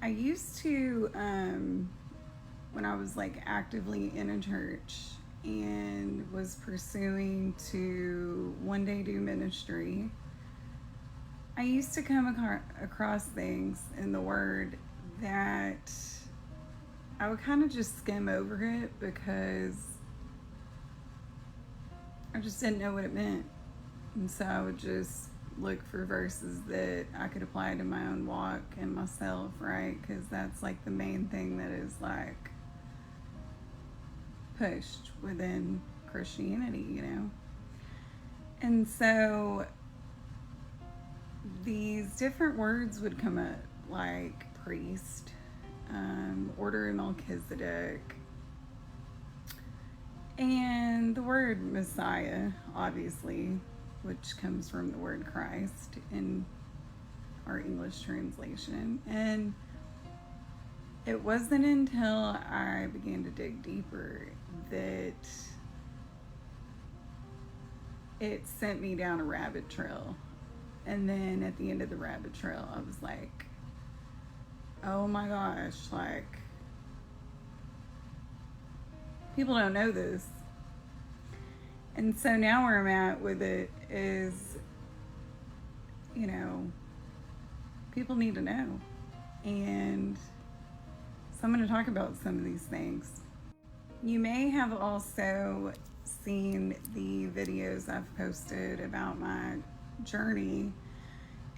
I used to, when I was like actively in a church and was pursuing to one day do ministry, I used to come across things in the Word that I would kind of just skim over it because I just didn't know what it meant. And so I would just look for verses that I could apply to my own walk and myself, right? Because that's like the main thing that is like pushed within Christianity. And so these different words would come up, like priest, order of Melchizedek, and the word Messiah, obviously, which comes from the word Christ in our English translation. And it wasn't until I began to dig deeper that it sent me down a rabbit trail. And then at the end of the rabbit trail, I was like, oh my gosh, like, people don't know this. And so now where I'm at with it is, people need to know. And so I'm going to talk about some of these things. You may have also seen the videos I've posted about my journey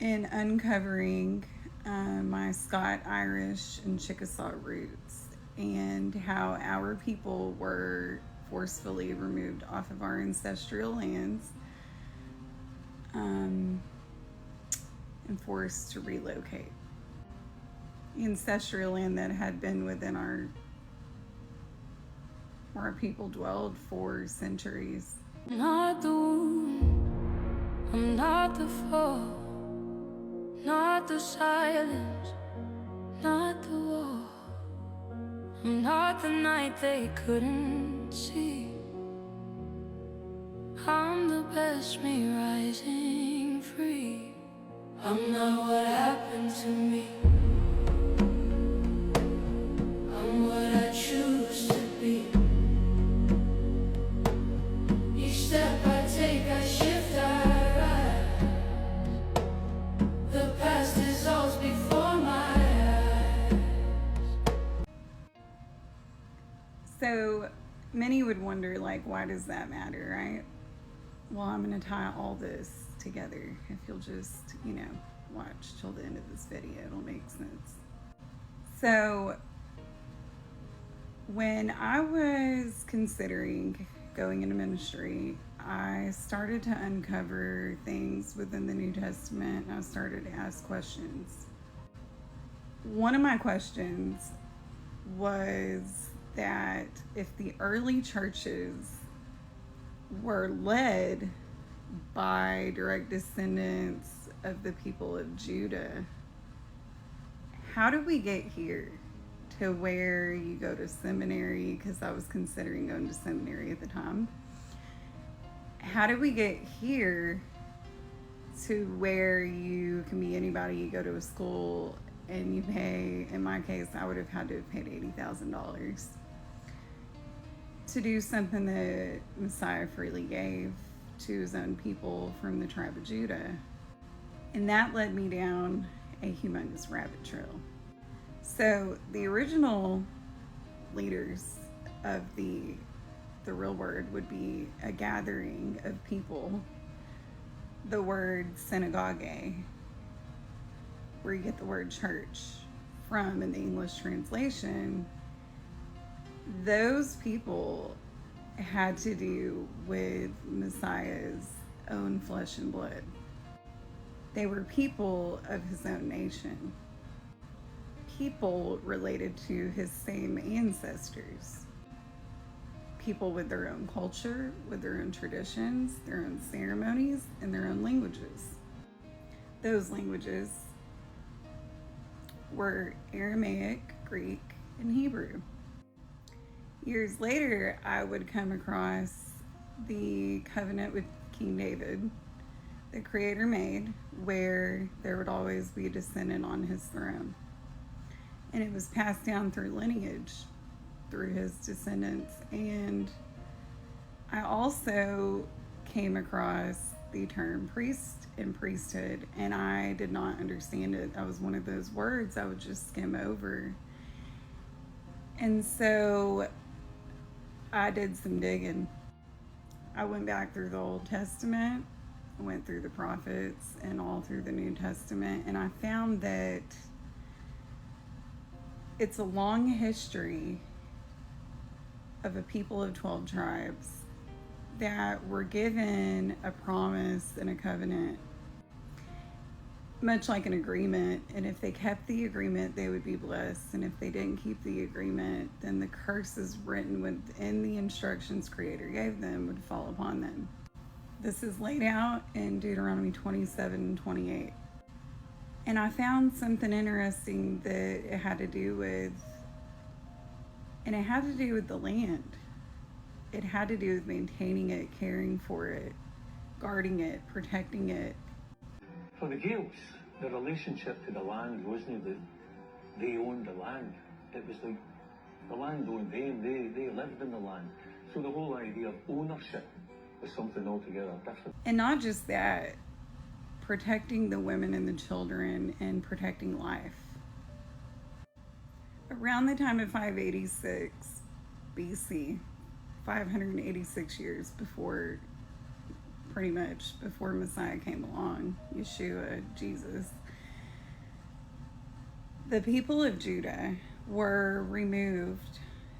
in uncovering my Scott, Irish, and Chickasaw roots, and how our people were forcefully removed off of our ancestral lands and forced to relocate. Ancestral land that had been within where our people dwelled for centuries. Not the wound, I'm not the fall, not the silence, not the war. I'm not the night they couldn't see. I'm the best me rising free. I'm not what happened to me. I'm what I choose to be. Each step I take, I shift, I rise. The past dissolves before my eyes. So many would wonder, like, why does that matter, right? Well, I'm going to tie all this together. If you'll just, watch till the end of this video, it'll make sense. So when I was considering going into ministry, I started to uncover things within the New Testament, and I started to ask questions. One of my questions was that if the early churches were led by direct descendants of the people of Judah, how did we get here to where you go to seminary? Because I was considering going to seminary at the time. How did we get here to where you can be anybody? You go to a school and you pay, in my case, I would have had to have paid $80,000 to do something that Messiah freely gave to his own people from the tribe of Judah. And that led me down a humongous rabbit trail. So the original leaders of the real word would be a gathering of people. The word synagogue, where you get the word church from in the English translation, those people had to do with Messiah's own flesh and blood. They were people of his own nation, people related to his same ancestors, people with their own culture, with their own traditions, their own ceremonies, and their own languages. Those languages were Aramaic, Greek, and Hebrew. Years later, I would come across the covenant with King David, the Creator made, where there would always be a descendant on his throne. and it was passed down through lineage, through his descendants. And I also came across the term priest and priesthood, and I did not understand it. That was one of those words I would just skim over. And so I did some digging. I went back through the Old Testament, I went through the prophets, and all through the New Testament, and I found that it's a long history of a people of 12 tribes that were given a promise and a covenant, much like an agreement. And if they kept the agreement, they would be blessed. And if they didn't keep the agreement, then the curses written within the instructions Creator gave them would fall upon them. This is laid out in Deuteronomy 27 and 28. And I found something interesting that it had to do with, and it had to do with the land. It had to do with maintaining it, caring for it, guarding it, protecting it. For the Gaels, the relationship to the land wasn't that they owned the land. It was like the land owned them, they lived in the land. So the whole idea of ownership was something altogether different. And not just that, protecting the women and the children and protecting life. Around the time of 586 BC, 586 years before, pretty much before Messiah came along, Yeshua, Jesus, the people of Judah were removed,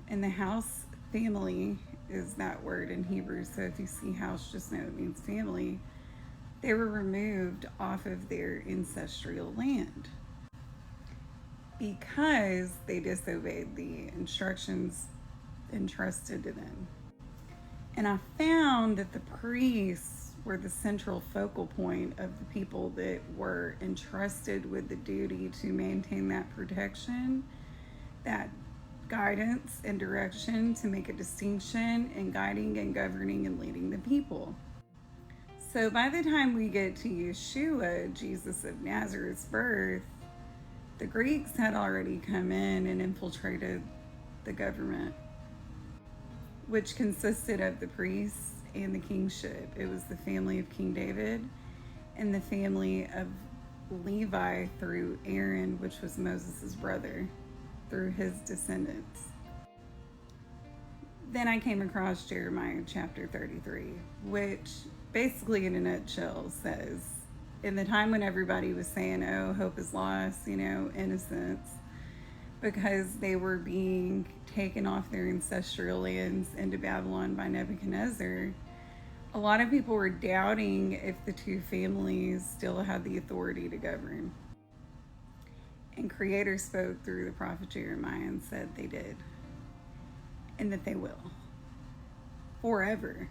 and the house family is that word in Hebrew. So if you see house, just know it means family. They were removed off of their ancestral land because they disobeyed the instructions entrusted to them. And I found that the priests were the central focal point of the people that were entrusted with the duty to maintain that protection, that guidance and direction, to make a distinction in guiding and governing and leading the people. So by the time we get to Yeshua, Jesus of Nazareth's birth, the Greeks had already come in and infiltrated the government, which consisted of the priests and the kingship. It was the family of King David and the family of Levi through Aaron, which was Moses' brother, through his descendants. Then I came across Jeremiah chapter 33, which basically in a nutshell says, in the time when everybody was saying, oh, hope is lost, innocence, because they were being taken off their ancestral lands into Babylon by Nebuchadnezzar, a lot of people were doubting if the two families still had the authority to govern. And Creator spoke through the prophet Jeremiah and said they did, and that they will, forever.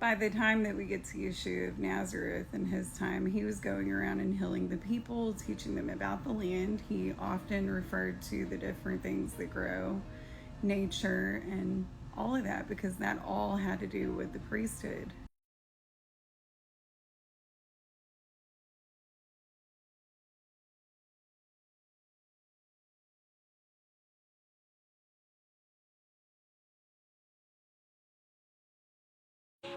By the time that we get to Yeshua of Nazareth in his time, he was going around and healing the people, teaching them about the land. He often referred to the different things that grow, nature, and all of that, because that all had to do with the priesthood.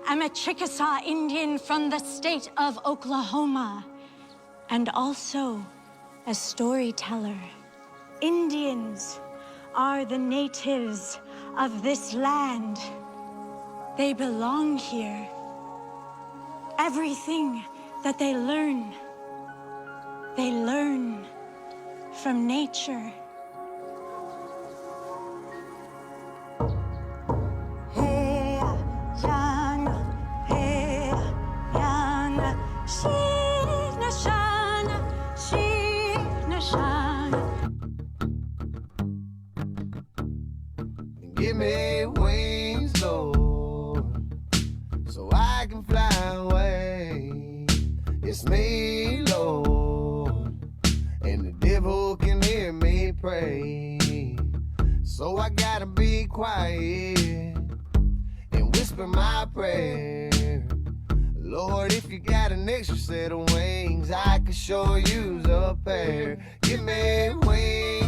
I'm a Chickasaw Indian from the state of Oklahoma, and also a storyteller. Indians are the natives of this land. They belong here. Everything that they learn from nature. Give me wings, Lord, so I can fly away. It's me, Lord, and the devil can hear me pray. So I gotta be quiet and whisper my prayer. Lord, if you got an extra set of wings, I could sure use a pair. Give me wings.